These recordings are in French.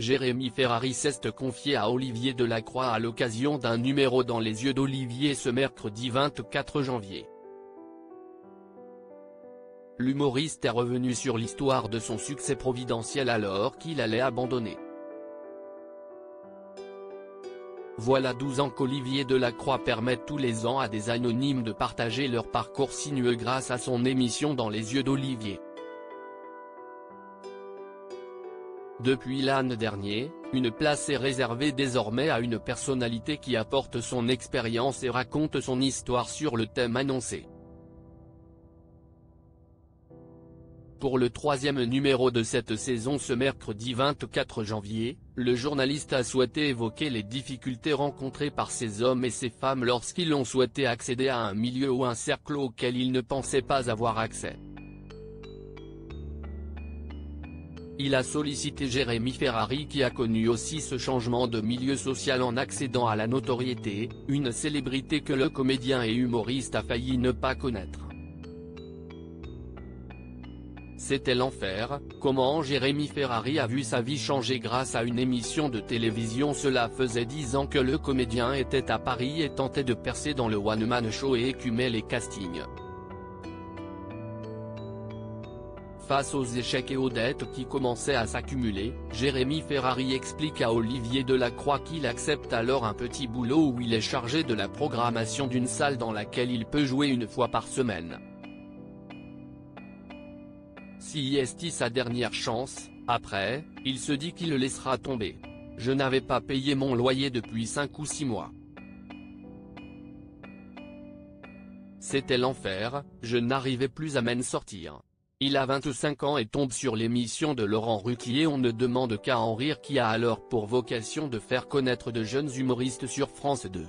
Jérémy Ferrari s'est confié à Olivier Delacroix à l'occasion d'un numéro dans Les Yeux d'Olivier ce mercredi 24 janvier. L'humoriste est revenu sur l'histoire de son succès providentiel alors qu'il allait abandonner. Voilà 12 ans qu'Olivier Delacroix permet tous les ans à des anonymes de partager leur parcours sinueux grâce à son émission Dans les Yeux d'Olivier. Depuis l'an dernier, une place est réservée désormais à une personnalité qui apporte son expérience et raconte son histoire sur le thème annoncé. Pour le troisième numéro de cette saison ce mercredi 24 janvier, le journaliste a souhaité évoquer les difficultés rencontrées par ces hommes et ces femmes lorsqu'ils ont souhaité accéder à un milieu ou un cercle auquel ils ne pensaient pas avoir accès. Il a sollicité Jérémy Ferrari qui a connu aussi ce changement de milieu social en accédant à la notoriété, une célébrité que le comédien et humoriste a failli ne pas connaître. C'était l'enfer, comment Jérémy Ferrari a vu sa vie changer grâce à une émission de télévision. Cela faisait 10 ans que le comédien était à Paris et tentait de percer dans le one-man show et écumait les castings. Face aux échecs et aux dettes qui commençaient à s'accumuler, Jérémy Ferrari explique à Olivier Delacroix qu'il accepte alors un petit boulot où il est chargé de la programmation d'une salle dans laquelle il peut jouer une fois par semaine. Si est sa dernière chance, après, il se dit qu'il le laissera tomber. Je n'avais pas payé mon loyer depuis 5 ou 6 mois. C'était l'enfer, je n'arrivais plus à m'en sortir. Il a 25 ans et tombe sur l'émission de Laurent Ruquier On ne demande qu'à en rire qui a alors pour vocation de faire connaître de jeunes humoristes sur France 2.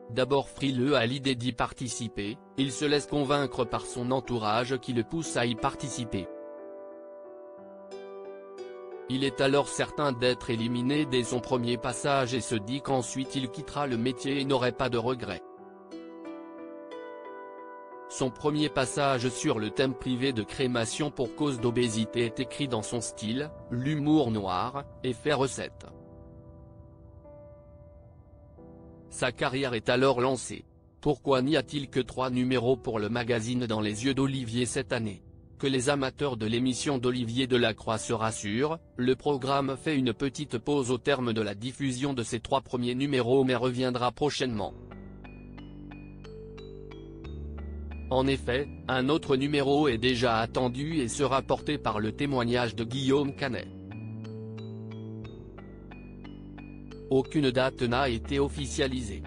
D'abord frileux à l'idée d'y participer, il se laisse convaincre par son entourage qui le pousse à y participer. Il est alors certain d'être éliminé dès son premier passage et se dit qu'ensuite il quittera le métier et n'aurait pas de regrets. Son premier passage sur le thème privé de crémation pour cause d'obésité est écrit dans son style, l'humour noir, et fait recette. Sa carrière est alors lancée. Pourquoi n'y a-t-il que 3 numéros pour le magazine Dans les Yeux d'Olivier cette année? Que les amateurs de l'émission d'Olivier Delacroix se rassurent, le programme fait une petite pause au terme de la diffusion de ses 3 premiers numéros mais reviendra prochainement. En effet, un autre numéro est déjà attendu et sera porté par le témoignage de Guillaume Canet. Aucune date n'a été officialisée.